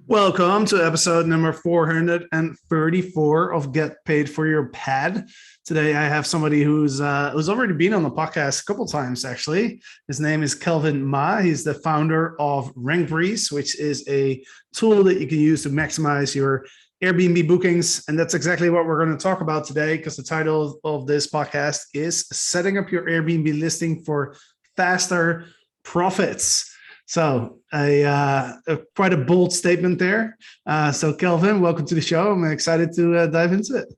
Welcome to episode number 434 of Get Paid for Your Pad. Today, I have somebody who's already been on the podcast a couple times, actually. His name is Kelvin Mah. He's the founder of Rankbreeze, which is a tool that you can use to maximize your Airbnb bookings. And that's exactly what we're going to talk about today, because the title of this podcast is Setting Up Your Airbnb Listing for Faster Profits. So quite a bold statement there. So Kelvin, welcome to the show. I'm excited to dive into it.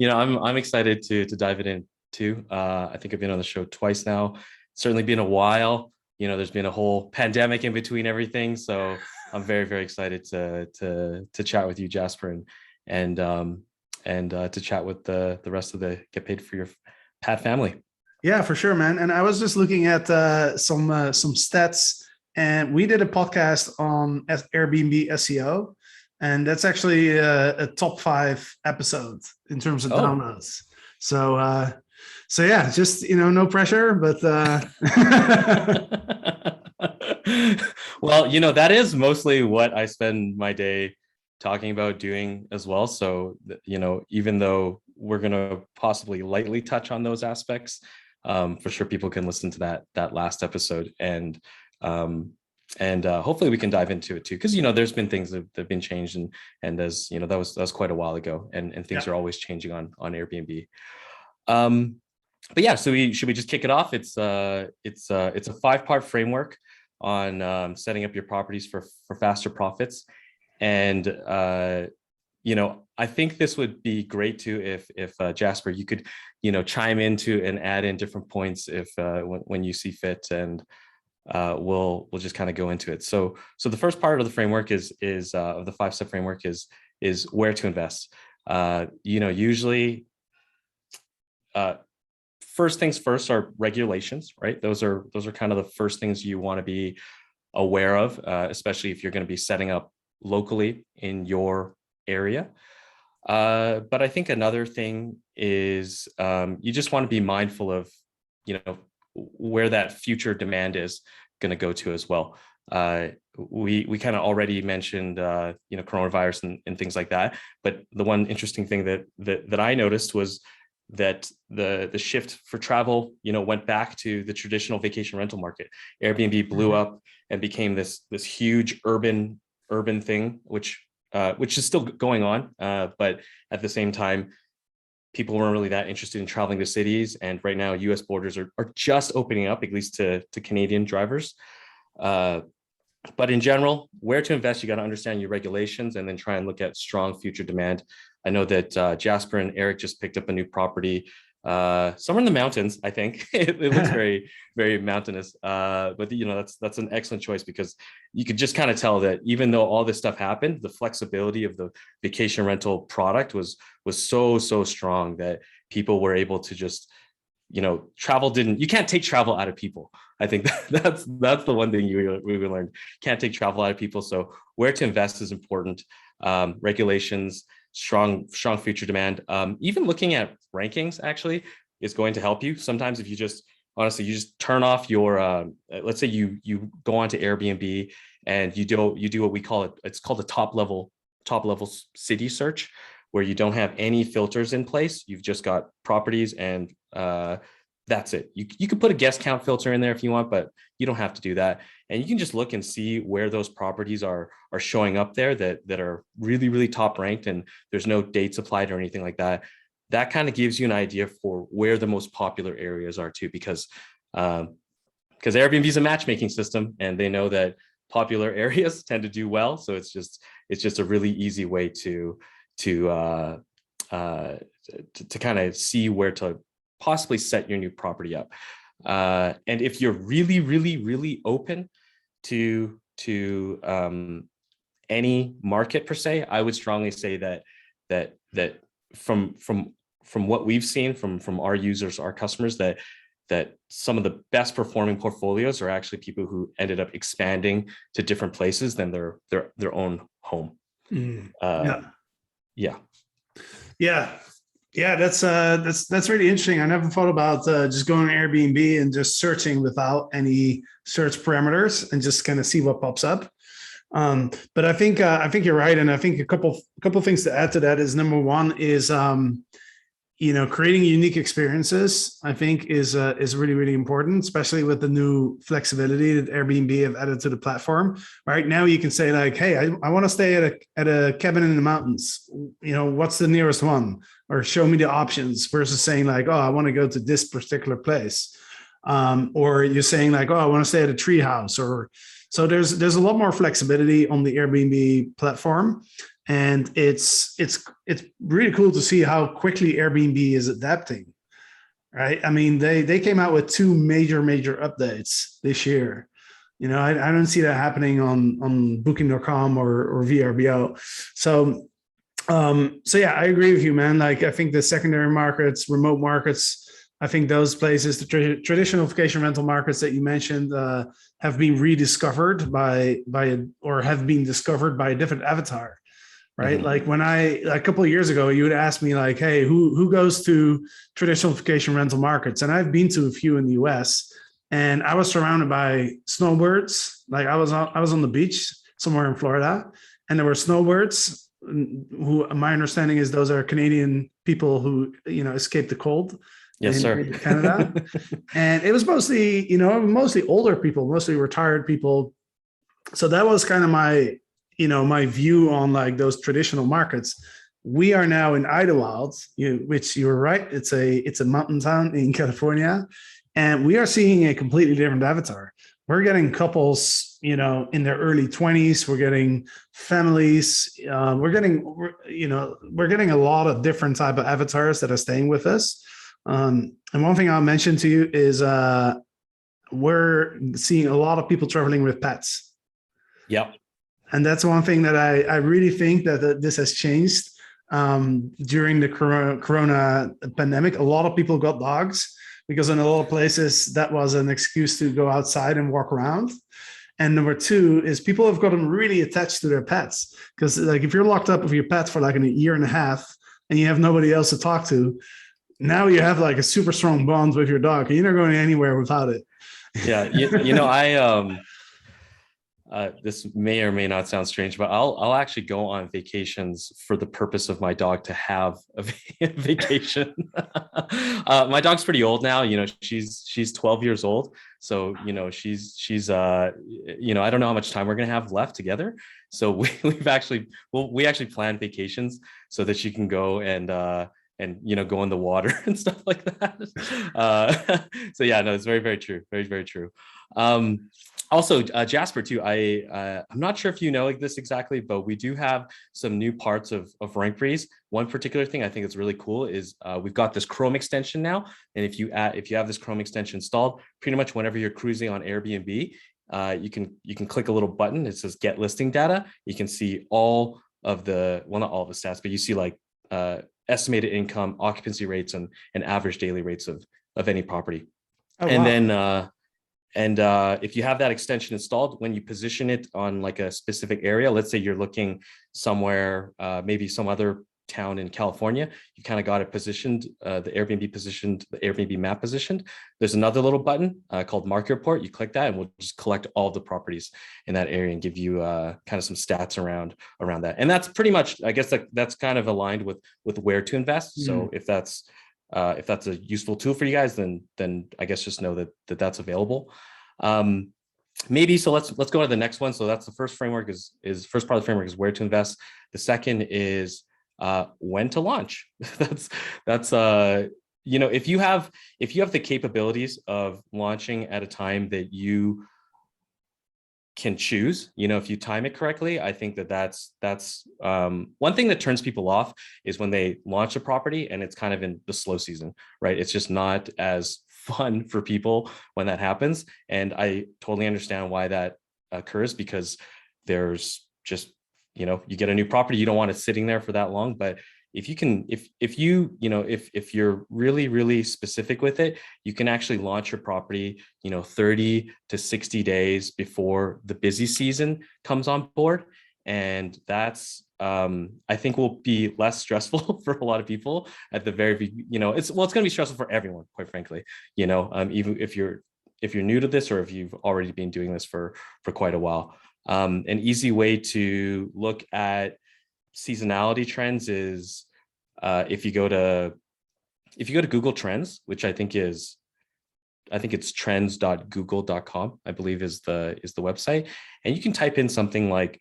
I'm excited to dive it in too. I think I've been on the show twice now. It's certainly been a while. There's been a whole pandemic in between everything. So I'm very, very excited to chat with you, Jasper, and to chat with the rest of the Get Paid for Your Pad family. Yeah, for sure, man. And I was just looking at some stats, and we did a podcast on Airbnb SEO, and that's actually a top 5 episode in terms of downloads. So yeah, just no pressure, but well, that is mostly what I spend my day talking about doing as well. So even though we're going to possibly lightly touch on those aspects, for sure people can listen to that last episode and hopefully we can dive into it too, because there's been things that have been changed and as that was quite a while ago, and things are always changing on Airbnb. But yeah, so should we just kick it off? It's a 5-part framework on setting up your properties for faster profits. And I think this would be great too if Jasper, you could chime into and add in different points if when you see fit, and we'll just kind of go into it. So the first part of the framework is of the 5-step framework is where to invest. Usually first things first are regulations, right? Those are kind of the first things you want to be aware of, especially if you're going to be setting up locally in your area. But I think another thing is you just want to be mindful of, where that future demand is going to go to as well. We kind of already mentioned, coronavirus and things like that. But the one interesting thing that I noticed was that the shift for travel, went back to the traditional vacation rental market. Airbnb blew up and became this huge urban thing, which is still going on, but at the same time, people weren't really that interested in traveling to cities. And right now, U.S. borders are just opening up, at least to Canadian drivers. But in general, where to invest, you got to understand your regulations and then try and look at strong future demand. I know that Jasper and Eric just picked up a new property somewhere in the mountains. I think it looks very, very mountainous, but that's an excellent choice, because you could just kind of tell that even though all this stuff happened, the flexibility of the vacation rental product was so strong that people were able to just, you can't take travel out of people. I think that's the one thing we learned. Can't take travel out of people. So where to invest is important. Regulations, strong future demand. Even looking at rankings actually is going to help you. Sometimes if you just turn off your let's say you go onto Airbnb and you do what we call it's called a top level city search, where you don't have any filters in place. You've just got properties and that's it. You could put a guest count filter in there if you want, but you don't have to do that. And you can just look and see where those properties are showing up there that are really, really top ranked, and there's no dates applied or anything like that. That kind of gives you an idea for where the most popular areas are too, because Airbnb is a matchmaking system and they know that popular areas tend to do well. So it's just a really easy way to kind of see where to possibly set your new property up. And if you're really, really, really open to any market per se, I would strongly say that from what we've seen from our users, our customers, that some of the best performing portfolios are actually people who ended up expanding to different places than their own home. Yeah, that's really interesting. I never thought about just going to Airbnb and just searching without any search parameters and just kind of see what pops up. But I think you're right, and I think a couple things to add to that is number one is creating unique experiences. I think is really really important, especially with the new flexibility that Airbnb have added to the platform. Right now, you can say like, "Hey, I want to stay at a cabin in the mountains. What's the nearest one?" Or show me the options versus saying like, "Oh, I want to go to this particular place." Or you're saying like, "Oh, I want to stay at a tree house," or so there's a lot more flexibility on the Airbnb platform, and it's really cool to see how quickly Airbnb is adapting. Right? I mean, they came out with two major updates this year. I don't see that happening on Booking.com or VRBO. So yeah, I agree with you, man. Like I think the secondary markets, remote markets, I think those places, the traditional vacation rental markets that you mentioned, have been rediscovered or have been discovered by a different avatar, right? Mhm. Like when a couple of years ago, you would ask me like, "Hey, who goes to traditional vacation rental markets?" And I've been to a few in the U.S. and I was surrounded by snowbirds. Like I was on the beach somewhere in Florida, and there were snowbirds. Who my understanding is those are Canadian people who escaped the cold Yes, sir. in Canada, and it was mostly older people, mostly retired people. So that was kind of my view on like those traditional markets. We are now in Idlewild, which you were right. It's a mountain town in California, and we are seeing a completely different avatar. We're getting couples, in their early 20s. We're getting families. We're getting a lot of different type of avatars that are staying with us. And one thing I'll mention to you is we're seeing a lot of people traveling with pets. Yep. And that's one thing that I really think that this has changed during the corona pandemic. A lot of people got dogs because in a lot of places that was an excuse to go outside and walk around. And number two is people have gotten really attached to their pets because like if you're locked up with your pet for like a year and a half and you have nobody else to talk to, now you have like a super strong bond with your dog and you're not going anywhere without it. Yeah. This may or may not sound strange, but I'll actually go on vacations for the purpose of my dog to have a vacation. My dog's pretty old now. She's 12 years old, so she's I don't know how much time we're gonna have left together. So we actually plan vacations so that she can go and go in the water and stuff like that. So yeah, no, it's very very true, very very true. Also, Jasper, too. I'm not sure if you know like this exactly, but we do have some new parts of Rankbreeze. One particular thing I think is really cool is we've got this Chrome extension now, and if you have this Chrome extension installed, pretty much whenever you're cruising on Airbnb, you can click a little button. It says Get Listing Data. You can see all of not all of the stats, but you see like estimated income, occupancy rates, and average daily rates of any property. Oh, and wow. then if you have that extension installed, when you position it on like a specific area, let's say you're looking somewhere, maybe some other town in California, you kind of got it positioned, the Airbnb map positioned. There's another little button called Market Report. You click that and we'll just collect all the properties in that area and give you kind of some stats around that. And that's pretty much, I guess that's kind of aligned with where to invest. So if that's a useful tool for you guys, then I guess just know that that's available. Maybe so. Let's go to the next one. So that's the first framework is first part of the framework is where to invest. The second is when to launch. that's if you have the capabilities of launching at a time that you can choose, if you time it correctly, I think that's one thing that turns people off is when they launch a property and it's kind of in the slow season, right? It's just not as fun for people when that happens. And I totally understand why that occurs, because there's just, you get a new property, you don't want it sitting there for that long. But if you can, if you're really, really specific with it, you can actually launch your property, 30 to 60 days before the busy season comes on board. And that's, I think will be less stressful for a lot of people at the very, it's going to be stressful for everyone, quite frankly, even if you're new to this, or if you've already been doing this for quite a while. An easy way to look at seasonality trends is if you go to Google Trends, which I think it's trends.google.com, I believe is the website, and you can type in something like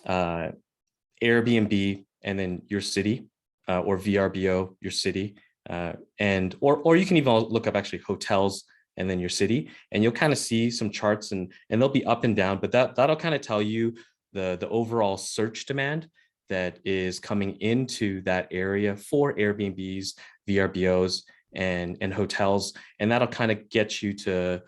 Airbnb and then your city, or VRBO your city, or you can even look up actually hotels and then your city, and you'll kind of see some charts, and they'll be up and down, but that'll kind of tell you the overall search demand that is coming into that area for Airbnbs, VRBOs, and hotels, and that'll kind of get you to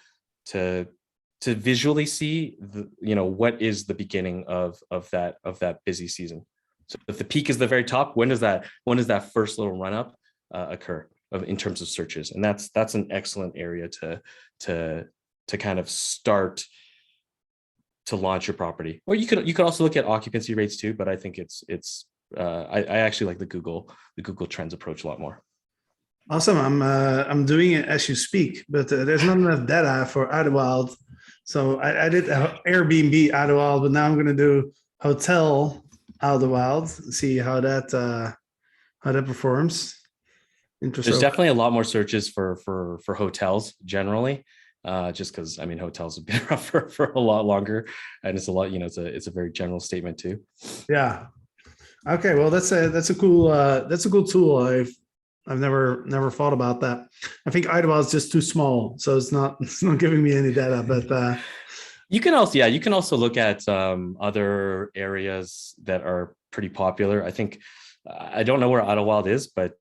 visually see what is the beginning of that busy season. So if the peak is the very top, when does that first little run up occur in terms of searches? And that's an excellent area to kind of start to launch your property. Or you could also look at occupancy rates too, but I think I actually like the Google Trends approach a lot more. Awesome. I'm doing it as you speak, but there's not enough data for Idlewild. So I did Airbnb Idlewild, but now I'm going to do hotel Idlewild, see how that performs. Interesting. There's definitely a lot more searches for hotels generally, just because hotels have been around for a lot longer, and it's a lot. It's a very general statement too. Yeah. Okay. Well, that's a cool tool. I've never thought about that. I think Idlewild is just too small, so it's not giving me any data. But you can also look at other areas that are pretty popular. I think I don't know where Idlewild is, but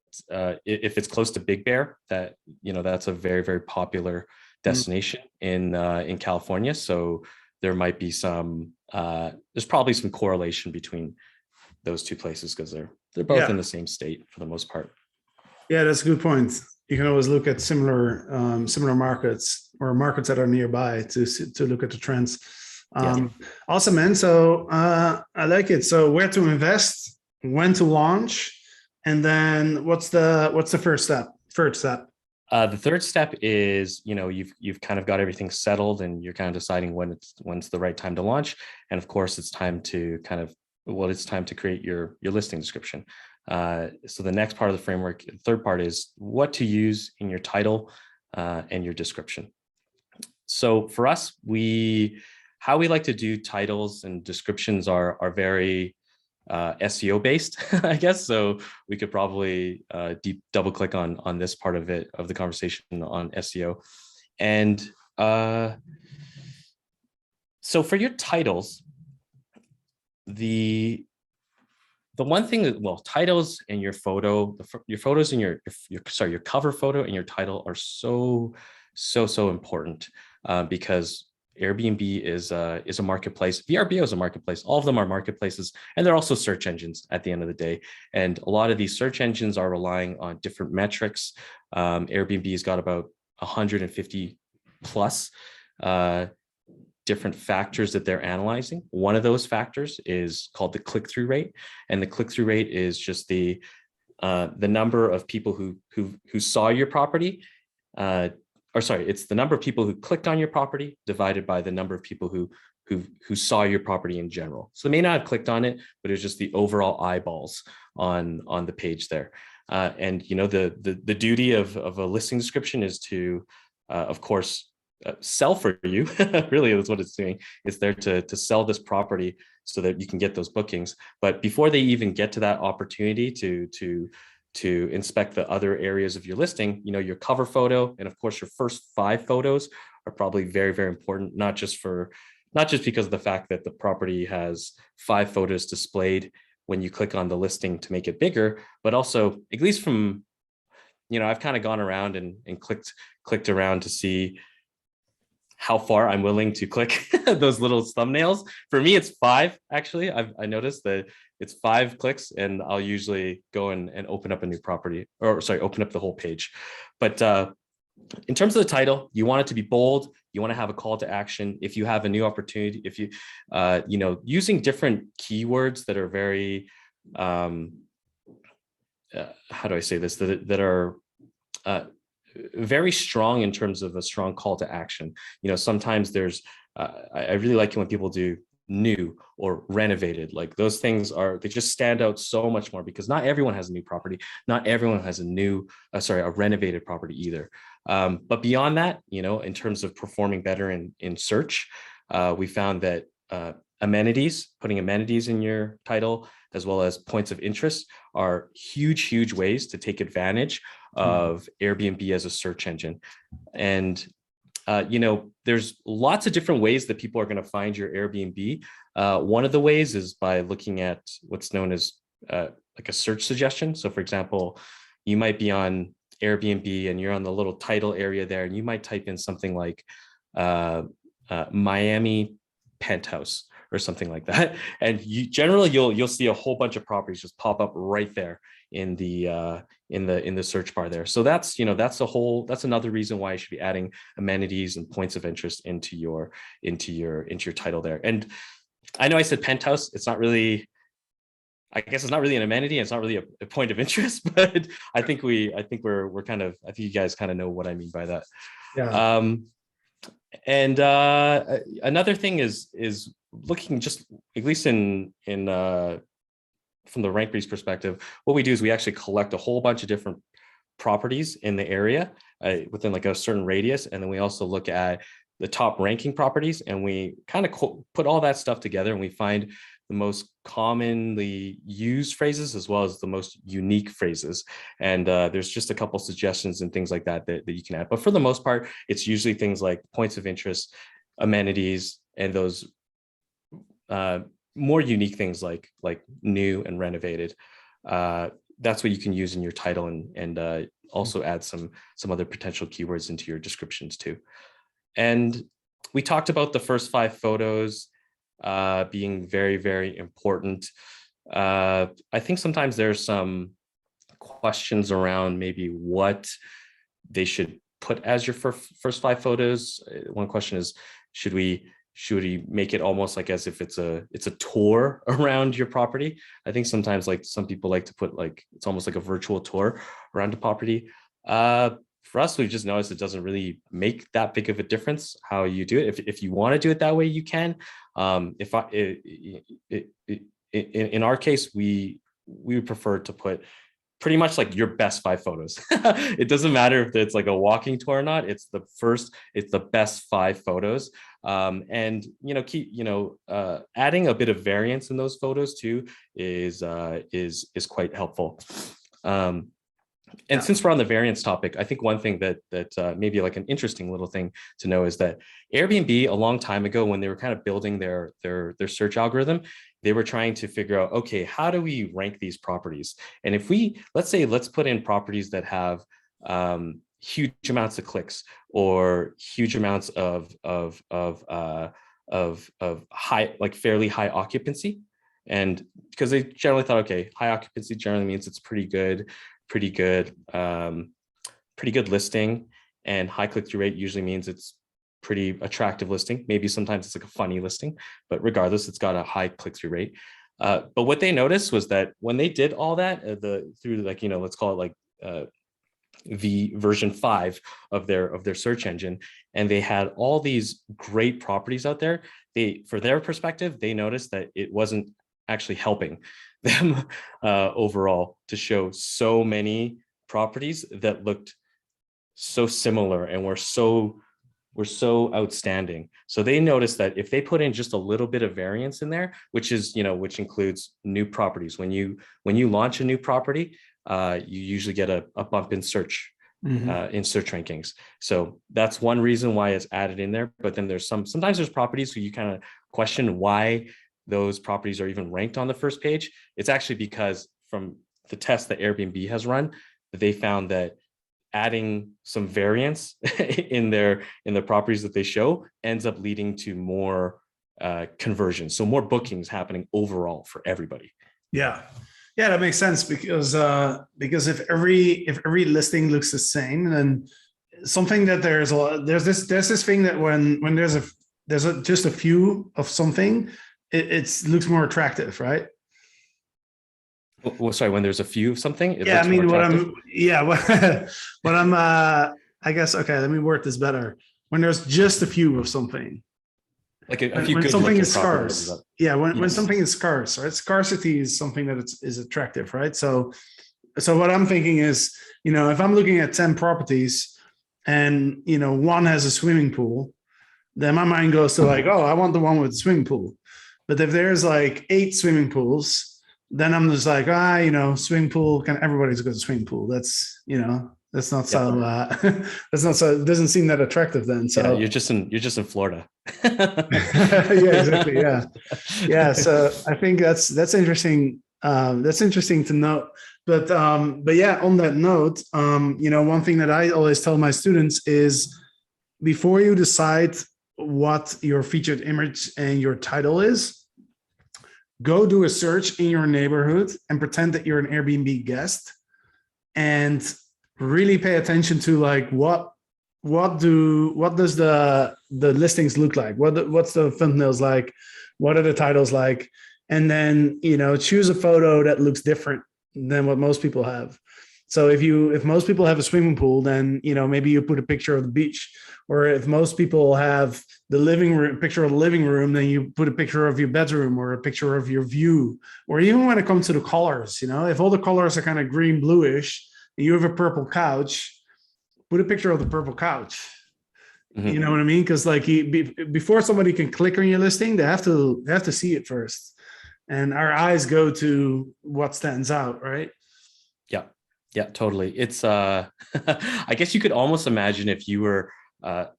if it's close to Big Bear, that's a very, very popular destination in California. So there might be there's probably some correlation between those two places, because they're both in the same state for the most part. Yeah, that's a good point. You can always look at similar markets or markets that are nearby to look at the trends. Awesome, man. So I like it. So where to invest, when to launch, and then what's the first step? The third step is, you've kind of got everything settled, and you're kind of deciding when's the right time to launch. And of course, it's time to create your listing description. So the next part of the framework, the third part, is what to use in your title and your description. So for us, how we like to do titles and descriptions are very SEO based, I guess. So we could probably double click on this part of the conversation on SEO. And so for your titles, the one thing that, titles and your photos and your cover photo and your title are so important, because Airbnb is a marketplace. VRBO is a marketplace. All of them are marketplaces, and they're also search engines at the end of the day. And a lot of these search engines are relying on different metrics. Airbnb has got about 150 plus different factors that they're analyzing. One of those factors is called the click-through rate, and the click-through rate is just the number of people who saw your property. It's the number of people who clicked on your property divided by the number of people who saw your property in general. So they may not have clicked on it, but it's just the overall eyeballs on the page there. And the duty of a listing description is to, of course, sell for you. Really, that's what it's doing. It's there to sell this property so that you can get those bookings. But before they even get to that opportunity to inspect the other areas of your listing, your cover photo and of course your first 5 photos are probably very, very important, not just because of the fact that the property has 5 photos displayed when you click on the listing to make it bigger, but also, at least from, I've kind of gone around and clicked around to see how far I'm willing to click those little thumbnails. For me, it's 5, actually. I noticed that it's 5 clicks, and I'll usually go and open up a new property, open up the whole page. But in terms of the title, you want it to be bold. You want to have a call to action. If you have a new opportunity, if you, using different keywords that are very, how do I say this, that are very strong in terms of a strong call to action. Sometimes there's I really like it when people do new or renovated. Like those things they just stand out so much more, because not everyone has a new property. Not everyone has a renovated property either. But beyond that, in terms of performing better in search, we found that putting amenities in your title, as well as points of interest, are huge ways to take advantage of Airbnb as a search engine. And there's lots of different ways that people are going to find your Airbnb. One of the ways is by looking at what's known as like a search suggestion. So for example, you might be on Airbnb and you're on the little title area there, and you might type in something like Miami penthouse or something like that. And you'll see a whole bunch of properties just pop up right there in the search bar there. So that's another reason why you should be adding amenities and points of interest into your title there. And I know I said penthouse, I guess it's not really an amenity, it's not really a point of interest, but I think you guys kind of know what I mean by that. Yeah. And another thing is looking, just at least in from the Rankbreeze perspective, what we do is we actually collect a whole bunch of different properties in the area within like a certain radius, and then we also look at the top ranking properties, and we kind of put all that stuff together, and we find the most commonly used phrases as well as the most unique phrases. And there's just a couple suggestions and things like that you can add. But for the most part, it's usually things like points of interest, amenities, and those more unique things like new and renovated. That's what you can use in your title, and also add some other potential keywords into your descriptions too. And we talked about the first 5 photos being very important. I think sometimes there's some questions around maybe what they should put as your first 5 photos. One question is, should we make it almost like as if it's a tour around your property? I think sometimes like some people like to put like it's almost like a virtual tour around the property. For us, we've just noticed it doesn't really make that big of a difference how you do it. If you want to do it that way, you can. In our case, we would prefer to put pretty much like your best 5 photos. It doesn't matter if it's like a walking tour or not. It's the best 5 photos. And adding a bit of variance in those photos too is quite helpful. And since we're on the variance topic, I think one thing that maybe like an interesting little thing to know is that Airbnb a long time ago, when they were kind of building their search algorithm, they were trying to figure out, okay, how do we rank these properties? And if let's put in properties that have huge amounts of clicks or huge amounts of high, like fairly high occupancy, and because they generally thought, okay, high occupancy generally means it's pretty good listing, and high click-through rate usually means it's pretty attractive listing. Maybe sometimes it's like a funny listing, but regardless, it's got a high click-through rate. But what they noticed was that when they did all that through like, let's call it like the version 5 of their search engine, and they had all these great properties out there, for their perspective, they noticed that it wasn't actually helping them overall to show so many properties that looked so similar and were so outstanding. So they noticed that if they put in just a little bit of variance in there, which includes new properties, when you launch a new property, you usually get a bump in search. In search rankings. So that's one reason why it's added in there. But then sometimes there's properties where you kind of question why those properties are even ranked on the first page. It's actually because from the test that Airbnb has run, they found that adding some variance in the properties that they show ends up leading to more conversions. So more bookings happening overall for everybody. Yeah. Yeah, that makes sense because if every listing looks the same, then something that there's this thing that when there's just a few of something, it looks more attractive, right? Well, sorry, when there's a few of something, yeah, I mean, I guess, okay, let me word this better. When there's just a few of something, Like a few when good something looking is properties. scarce. Yeah, when Yes. something is scarce, right? Scarcity is something that is attractive, right? So what I'm thinking is, if I'm looking at 10 properties and, one has a swimming pool, then my mind goes to like, oh, I want the one with the swimming pool. But if there's like 8 swimming pools, then I'm just like, swimming pool, everybody's got a swimming pool. That's not Yep. so, that's not so, it doesn't seem that attractive then. Yeah, So you're just in Florida. yeah, exactly. Yeah. Yeah. So I think that's interesting. That's interesting to note. But yeah, on that note, one thing that I always tell my students is before you decide what your featured image and your title is, go do a search in your neighborhood and pretend that you're an Airbnb guest and really pay attention to like what does the listings look like? What's the thumbnails like? What are the titles like? And then, choose a photo that looks different than what most people have. So if most people have a swimming pool, then, maybe you put a picture of the beach. Or if most people have the living room, picture of the living room, then you put a picture of your bedroom or a picture of your view. Or even when it comes to the colors, if all the colors are kind of green, bluish, and you have a purple couch, put a picture of the purple couch. Mhm. You know what I mean? Because like before somebody can click on your listing, they have to see it first. And our eyes go to what stands out, right? Yeah. Yeah, totally. It's I guess you could almost imagine if you were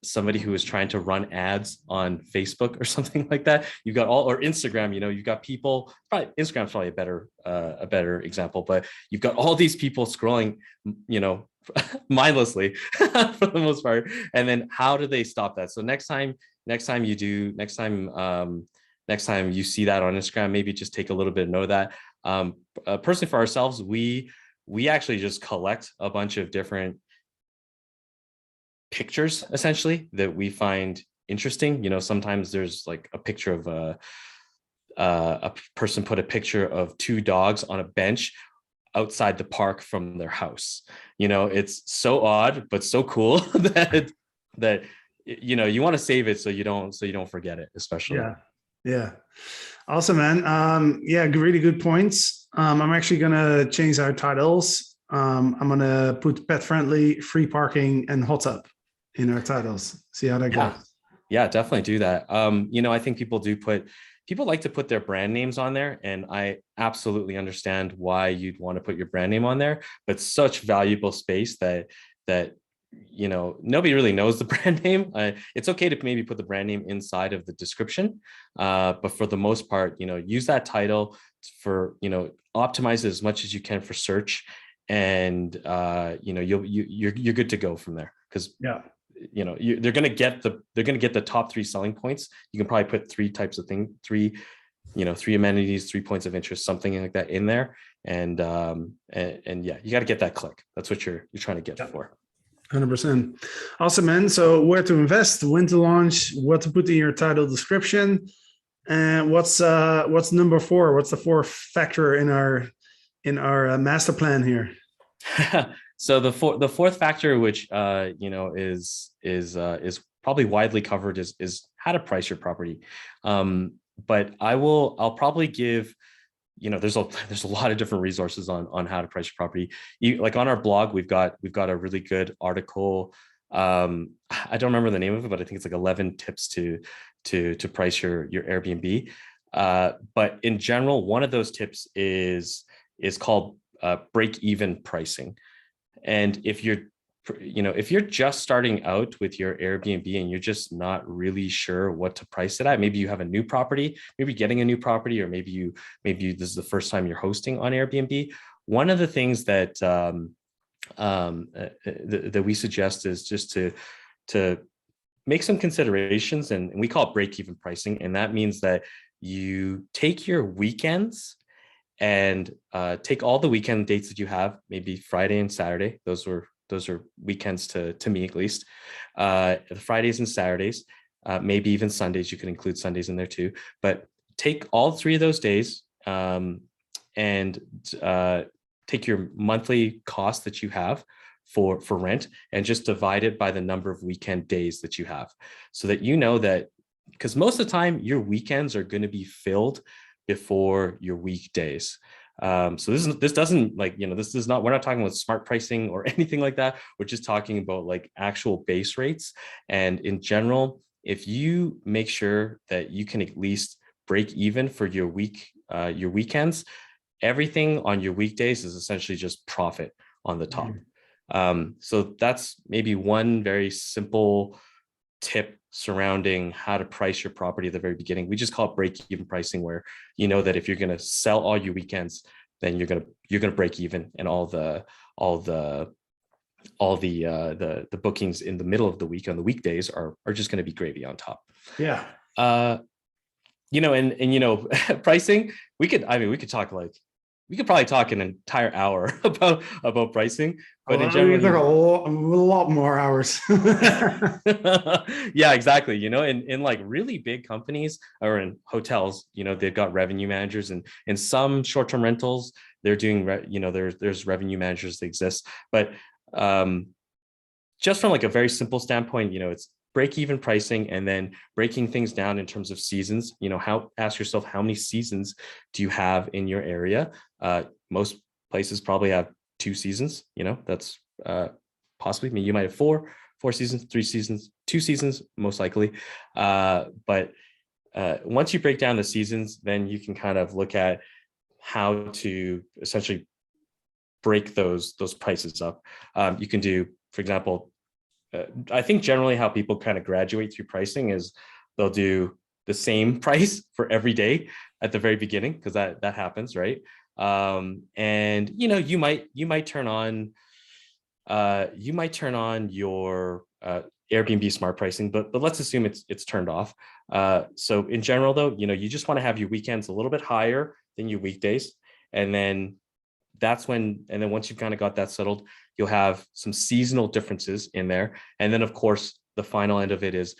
somebody who was trying to run ads on Facebook or something like that. You've got or Instagram, you've got people, probably Instagram's probably a better example, but you've got all these people scrolling, mindlessly for the most part. And then how do they stop that? So next time you see that on Instagram, maybe just take a little bit of note of that. Personally, for ourselves, we actually just collect a bunch of different pictures essentially that we find interesting. Sometimes there's like a picture of a person put a picture of 2 dogs on a bench outside the park from their house. It's so odd but so cool that you want to save it so you don't forget it, especially. Yeah. Awesome, man. Yeah, really good points. I'm actually gonna change our titles. I'm gonna put pet friendly, free parking, and hot tub in our titles. See how that goes. Yeah, definitely do that. I think people like to put their brand names on there, and I absolutely understand why you'd want to put your brand name on there, but such valuable space that nobody really knows the brand name. It's okay to maybe put the brand name inside of the description, but for the most part, use that title for optimize it as much as you can for search, and you're good to go from there, because they're going to get the top 3 selling points. You can probably put 3 types of things, 3 amenities, 3 points of interest, something like that in there, and yeah, you got to get that click. That's what you're trying to get for. 100%. Awesome, man. So where to invest, when to launch, what to put in your title description, and what's number 4? What's the 4th factor in our master plan here? So the 4th factor, which is probably widely covered, is how to price your property. But I'll probably give, there's a lot of different resources on how to price your property. Like on our blog, we've got a really good article. I don't remember the name of it, but I think it's like 11 tips to price your Airbnb. But in general, one of those tips is called break-even pricing. And if you're just starting out with your Airbnb and you're just not really sure what to price it at, maybe you have a new property, maybe getting a new property, or maybe this is the first time you're hosting on Airbnb. One of the things that that we suggest is just to make some considerations, and we call it break-even pricing. And that means that you take your weekends and take all the weekend dates that you have, maybe Friday and Saturday. Those are weekends to me, at least. Fridays and Saturdays, maybe even Sundays. You can include Sundays in there too. But take all 3 of those days and take your monthly cost that you have for rent and just divide it by the number of weekend days that you have, so that you know that because most of the time your weekends are going to be filled before your weekdays. So this doesn't like, this is not, we're not talking about smart pricing or anything like that. We're just talking about like actual base rates. And in general, if you make sure that you can at least break even for your weekends, everything on your weekdays is essentially just profit on the top. So that's maybe one very simple tip surrounding how to price your property at the very beginning. We just call it break-even pricing, where you know that if you're going to sell all your weekends, then you're going to break even, and all the bookings in the middle of the week on the weekdays are just going to be gravy on top. Yeah. Pricing, we could probably talk an entire hour about pricing, but in general, a lot more hours. Yeah, exactly. In like really big companies or in hotels, they've got revenue managers, and in some short-term rentals, they're doing, there's revenue managers that exist. But just from like a very simple standpoint, it's break-even pricing, and then breaking things down in terms of seasons. Ask yourself, how many seasons do you have in your area? Most places probably have 2 seasons. That's possibly, I mean, you might have 4 seasons, 3 seasons, 2 seasons, most likely. But once you break down the seasons, then you can kind of look at how to essentially break those prices up. You can do, for example, I think generally how people kind of graduate through pricing is they'll do the same price for every day at the very beginning, because that happens, right? And you might turn on your Airbnb smart pricing, but let's assume it's turned off. So in general, though, you just want to have your weekends a little bit higher than your weekdays, and then once you've kind of got that settled, you'll have some seasonal differences in there. And then of course, the final end of it is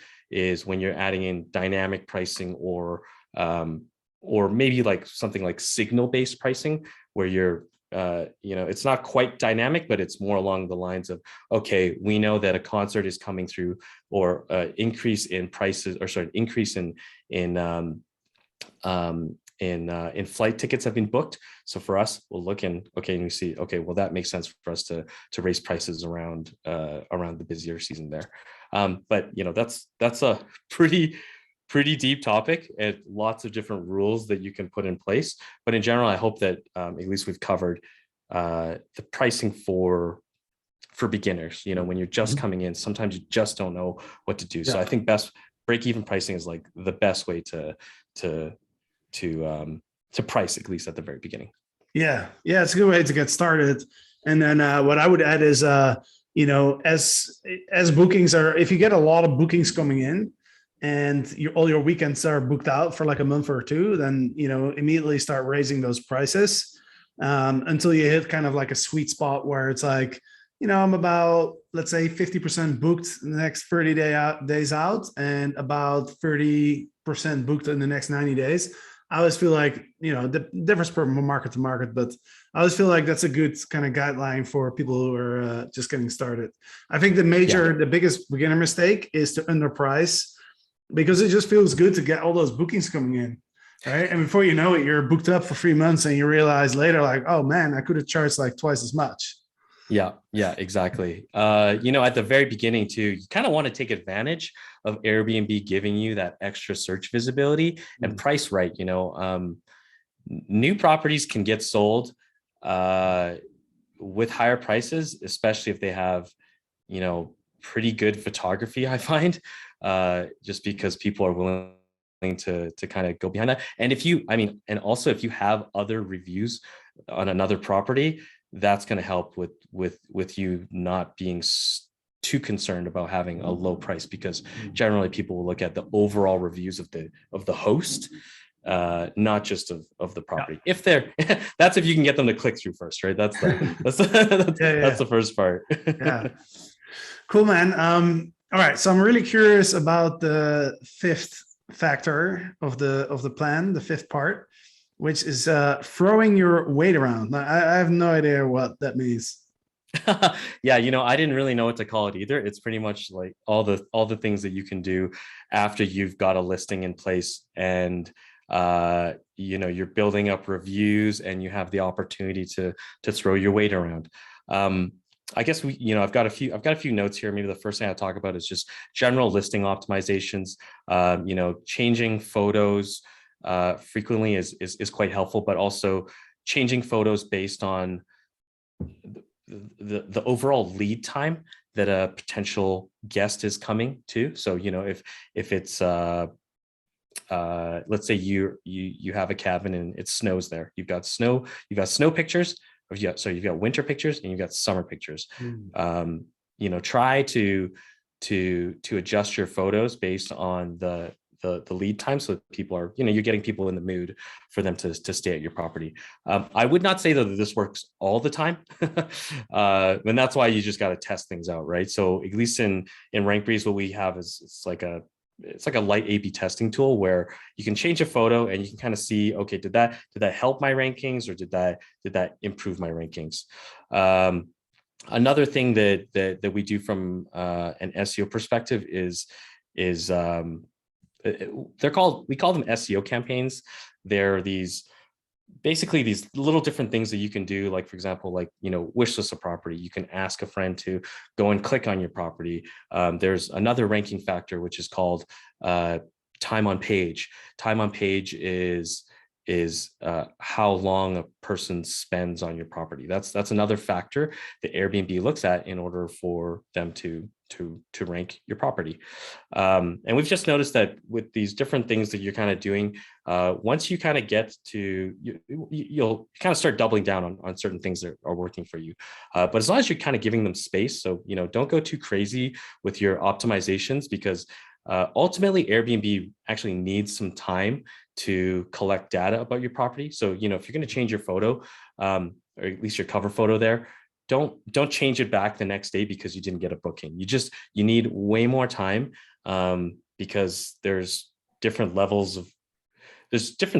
when you're adding in dynamic pricing, or maybe like something like signal-based pricing, where you're, it's not quite dynamic, but it's more along the lines of, okay, we know that a concert is coming through, or increase in prices, or sorry, increase in flight tickets have been booked. So for us, we'll look and we see, okay, well, that makes sense for us to raise prices around the busier season there. But that's a pretty deep topic, and lots of different rules that you can put in place. But in general, I hope that at least we've covered the pricing for beginners. When you're just coming in, sometimes you just don't know what to do. So I think break-even pricing is like the best way to price, at least at the very beginning. Yeah, it's a good way to get started. And then what I would add is, as bookings are, if you get a lot of bookings coming in, and all your weekends are booked out for like a month or 2, then immediately start raising those prices until you hit kind of like a sweet spot where it's like, I'm about, let's say, 50% booked in the next 30 days out, and about 30% booked in the next 90 days. I always feel like, the difference per market to market, but I always feel like that's a good kind of guideline for people who are just getting started. I think the biggest beginner mistake is to underprice, because it just feels good to get all those bookings coming in, right? And before you know it, you're booked up for 3 months, and you realize later, like, oh man, I could have charged like twice as much. Yeah, exactly. At the very beginning too, you kind of want to take advantage of Airbnb giving you that extra search visibility and price right. New properties can get sold with higher prices, especially if they have, pretty good photography, I find, just because people are willing to kind of go behind that. And if you have other reviews on another property, that's going to help with you not being too concerned about having a low price, because generally people will look at the overall reviews of the host, not just of the property. If they're that's if you can get them to click through first, right? That's the first part. Cool, man. All right, so I'm really curious about the 5th factor of the plan, the 5th part, which is throwing your weight around. Now, I have no idea what that means. Yeah, I didn't really know what to call it either. It's pretty much like all the things that you can do after you've got a listing in place, and you're building up reviews and you have the opportunity to throw your weight around. Um, I guess I've got a few notes here. Maybe the first thing I talk about is just general listing optimizations. Changing photos frequently is quite helpful, but also changing photos based on the overall lead time that a potential guest is coming to. So if it's let's say you have a cabin and it snows there, you've got snow pictures, or you've got winter pictures and you've got summer pictures. Try to adjust your photos based on the lead time, so that people are, you're getting people in the mood for them to stay at your property. I would not say that this works all the time, and that's why you just got to test things out, right? So at least in Rankbreeze, what we have is it's like a light A/B testing tool where you can change a photo and you can kind of see, okay, did that help my rankings, or did that improve my rankings? Another thing that we do from an SEO perspective is we call them SEO campaigns. They're basically these little different things that you can do, like, for example, like, wish list a property. You can ask a friend to go and click on your property. There's another ranking factor, which is called time on page. Time on page is how long a person spends on your property. That's another factor that Airbnb looks at in order for them to rank your property. And we've just noticed that with these different things that you're kind of doing, once you kind of get to, you'll kind of start doubling down on certain things that are working for you. But as long as you're kind of giving them space, so don't go too crazy with your optimizations, because ultimately Airbnb actually needs some time to collect data about your property. So if you're going to change your photo, or at least your cover photo there, don't change it back the next day because you didn't get a booking. You need way more time, because there's different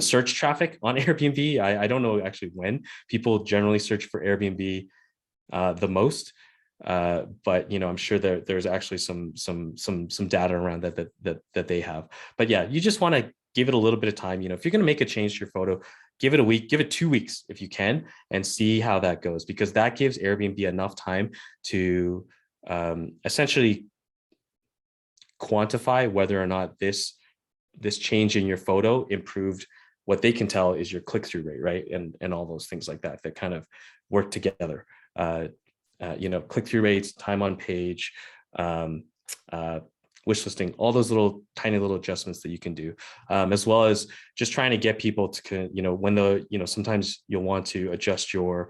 search traffic on Airbnb. I don't know actually when people generally search for Airbnb the most. But I'm sure there's actually some data around that they have. But yeah, you just want to give it a little bit of time. If you're going to make a change to your photo, give it a week, give it 2 weeks if you can, and see how that goes, because that gives Airbnb enough time to essentially quantify whether or not this change in your photo improved what they can tell is your click-through rate, right? And all those things like that kind of work together. Click-through rates, time on page, wish listing, all those tiny little adjustments that you can do, as well as just trying to get people to, sometimes you'll want to adjust your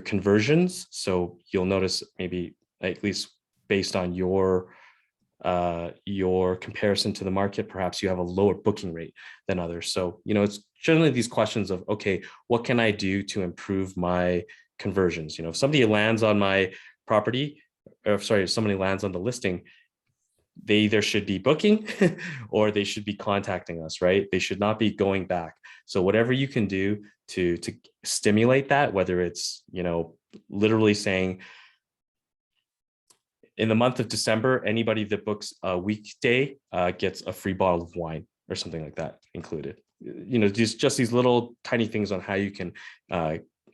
conversions. So you'll notice maybe, at least based on your comparison to the market, perhaps you have a lower booking rate than others. So, it's generally these questions of, okay, what can I do to improve my conversions? If somebody lands on my property, if somebody lands on the listing, they either should be booking or they should be contacting us, right? They should not be going back. So whatever you can do to stimulate that, whether it's, literally saying, in the month of December, anybody that books a weekday gets a free bottle of wine or something like that included. Just these little tiny things on how you can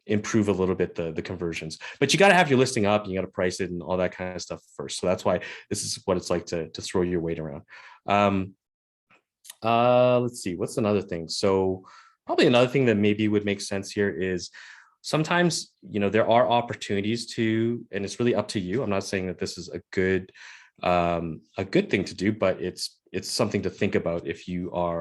improve a little bit the conversions. But you got to have your listing up, you got to price it and all that kind of stuff first. So that's why this is what it's like to throw your weight around. Let's see, what's another thing? So probably another thing that maybe would make sense here is, sometimes, there are opportunities to, and it's really up to you. I'm not saying that this is a good thing to do, but it's something to think about if you're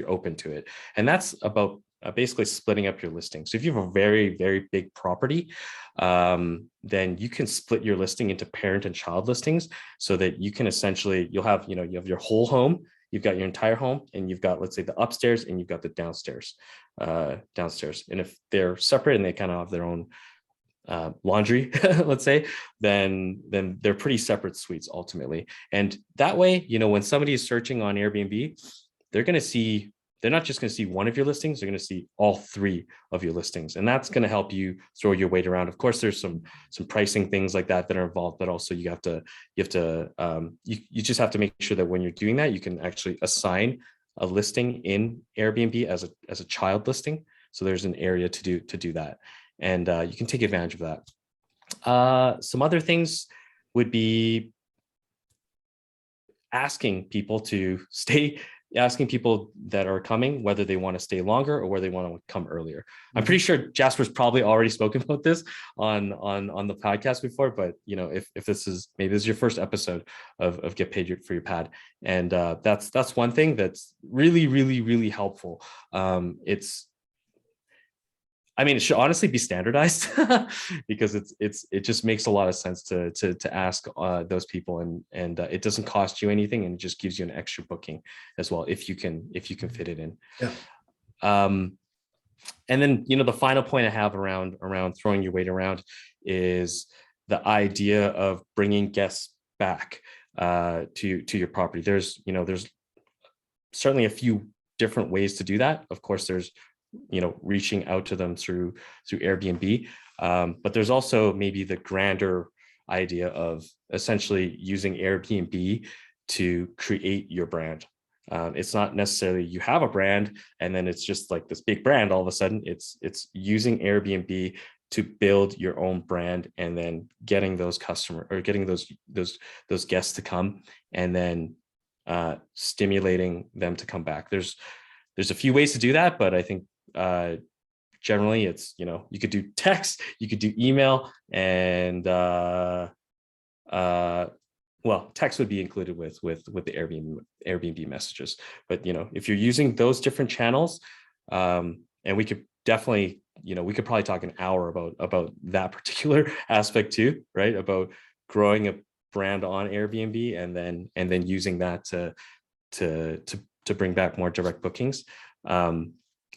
open to it. And that's about basically splitting up your listing. So if you have a very, very big property, then you can split your listing into parent and child listings, so that you can essentially, you'll have, you have your whole home, you've got your entire home, and you've got, let's say, the upstairs and you've got the downstairs. And if they're separate and they kind of have their own laundry, let's say, then they're pretty separate suites ultimately. And that way, when somebody is searching on Airbnb, they're going to see they're not just going to see one of your listings, they're going to see all three of your listings. And that's going to help you throw your weight around. Of course, there's some pricing things like that are involved, but also you just have to make sure that when you're doing that, you can actually assign a listing in Airbnb as a child listing. So there's an area to do that. And you can take advantage of that. Some other things would be asking people that are coming, whether they want to stay longer or whether they want to come earlier. I'm pretty sure Jasper's probably already spoken about this on the podcast before, but if this is your first episode of Get Paid for Your Pad. And that's one thing that's really, really, really helpful. It should honestly be standardized because it just makes a lot of sense to ask those people, and it doesn't cost you anything, and it just gives you an extra booking as well if you can fit it in. Yeah. And then the final point I have around throwing your weight around is the idea of bringing guests back to your property. There's certainly a few different ways to do that. Of course, there's reaching out to them through Airbnb. But there's also maybe the grander idea of essentially using Airbnb to create your brand. It's not necessarily you have a brand and then it's just like this big brand all of a sudden. It's using Airbnb to build your own brand and then getting those customers or getting those guests to come and then stimulating them to come back. There's a few ways to do that, but I think generally it's you could do text, you could do email, and text would be included with the Airbnb messages. But if you're using those different channels, and we could definitely we could probably talk an hour about that particular aspect too, right? About growing a brand on Airbnb and then using that to bring back more direct bookings.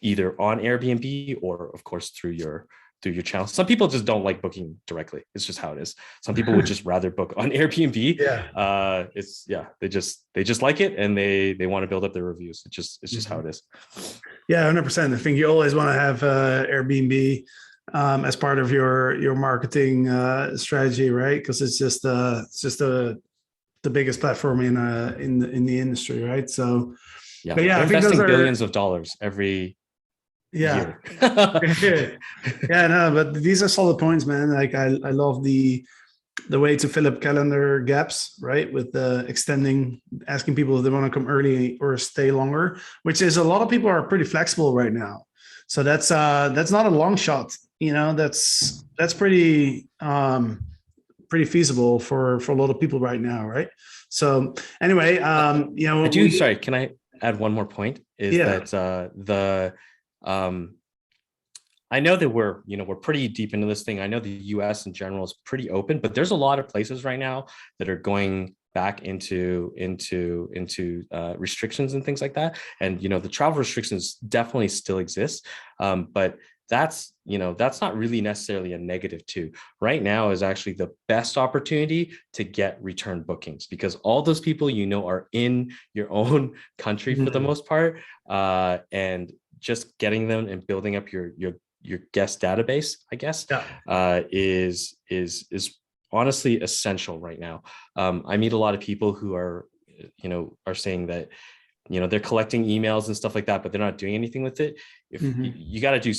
Either on Airbnb or of course through your channel. Some people just don't like booking directly. It's just how it is. Some people would just rather book on Airbnb. Yeah. They just like it and they want to build up their reviews. It's just how it is. Yeah, 100%. I think you always want to have Airbnb as part of your marketing strategy, right? Because it's just the biggest platform in the industry, right? So yeah, but yeah, they're investing billions of dollars every year. Yeah, no, but these are solid points, man. Like I love the way to fill up calendar gaps, right? With asking people if they want to come early or stay longer, which is a lot of people are pretty flexible right now. So that's not a long shot. That's pretty feasible for a lot of people right now, right? So anyway, sorry, can I add one more point? I know that we're pretty deep into this thing. I know the US in general is pretty open, but there's a lot of places right now that are going back into restrictions and things like that. And the travel restrictions definitely still exist, but that's not really necessarily a negative too. Right now is actually the best opportunity to get return bookings because all those people are in your own country for the most part, and just getting them and building up your guest database, I guess, is honestly essential right now. I meet a lot of people who are saying that they're collecting emails and stuff like that, but they're not doing anything with it. If you got to do,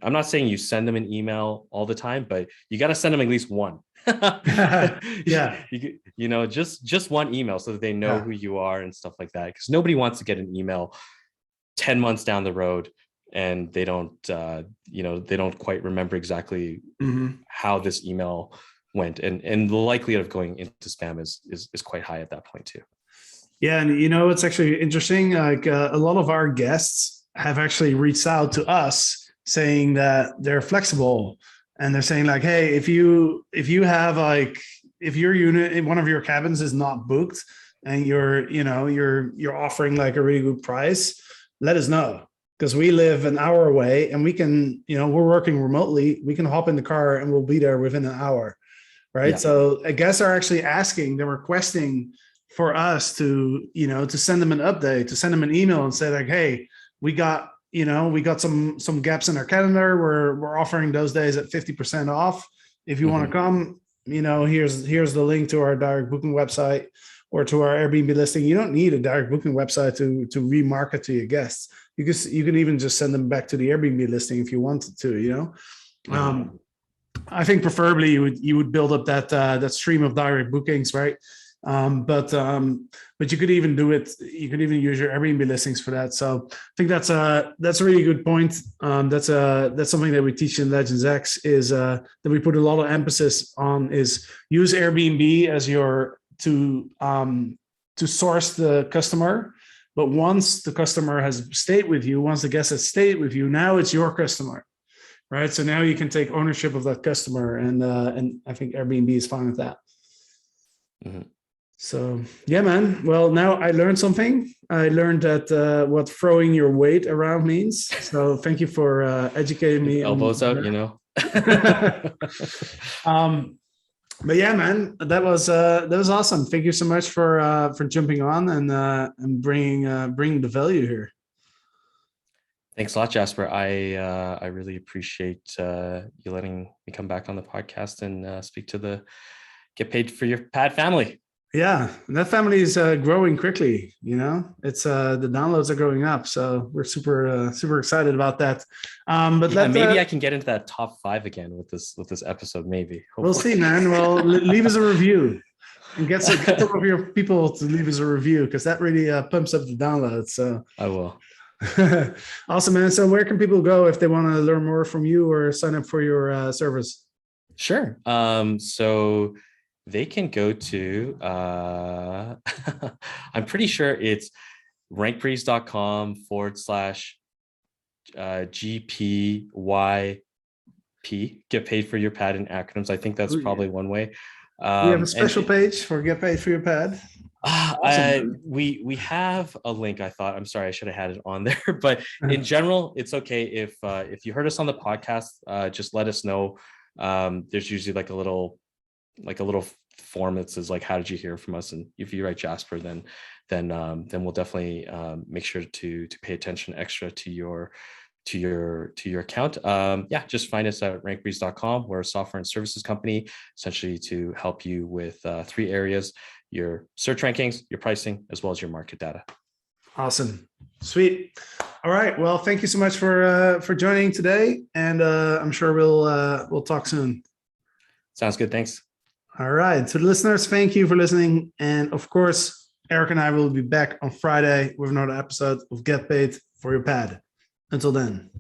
I'm not saying you send them an email all the time, but you got to send them at least one. Yeah. Just one email so that they know who you are and stuff like that. Because nobody wants to get an email 10 months down the road and they don't quite remember exactly how this email went. And the likelihood of going into spam is quite high at that point too. Yeah. And it's actually interesting. Like a lot of our guests have actually reached out to us saying that they're flexible and they're saying like, hey, if you have if your unit, one of your cabins is not booked and you're offering like a really good price, let us know. Because we live an hour away and we can, we're working remotely. We can hop in the car and we'll be there within an hour. Right. Yeah. So guests are actually they're requesting for us to send them an update, to send them an email and say like, hey, we got some gaps in our calendar. We're offering those days at 50% off. If you want to come, here's the link to our direct booking website or to our Airbnb listing. You don't need a direct booking website to remarket to your guests. You can even just send them back to the Airbnb listing if you wanted to. I think preferably you would build up that stream of direct bookings, right? But you could even do it. You could even use your Airbnb listings for that. So I think that's a really good point. That's something that we teach in Legends X is that we put a lot of emphasis on is use Airbnb as your to source the customer. But once the customer has stayed with you, once the guest has stayed with you, now it's your customer, right? So now you can take ownership of that customer, and I think Airbnb is fine with that. So yeah, man. Well, now I learned something. I learned that what throwing your weight around means. So thank you for educating me. Elbows out, But yeah, man, that was awesome. Thank you so much for jumping on and bringing the value here. Thanks a lot, Jasper. I really appreciate you letting me come back on the podcast and speak to the Get Paid for Your Pad family. Yeah, and that family is growing quickly. It's the downloads are going up, so we're super excited about that. But maybe I can get into that top 5 again with this episode. Maybe hopefully. We'll see, man. Well, leave us a review and get some of your people to leave us a review because that really pumps up the downloads. So I will. Awesome, man. So where can people go if they want to learn more from you or sign up for your service? Sure. So they can go to, I'm pretty sure it's rankbreeze.com/GPYP, Get Paid for Your Pad in acronyms. I think that's probably one way. We have a special page for Get Paid for Your Pad. Awesome. We have a link. I'm sorry, I should have had it on there, but in general, it's okay if you heard us on the podcast, just let us know. There's usually like a little form that says like, how did you hear from us? And if you write Jasper, then we'll definitely make sure to pay attention extra to your account. Just find us at rankbreeze.com. We're a software and services company, essentially to help you with 3 areas: your search rankings, your pricing, as well as your market data. Awesome. Sweet. All right. Well, thank you so much for joining today. And I'm sure we'll talk soon. Sounds good. Thanks. All right. To the listeners, thank you for listening. And of course, Eric and I will be back on Friday with another episode of Get Paid for Your Pad. Until then.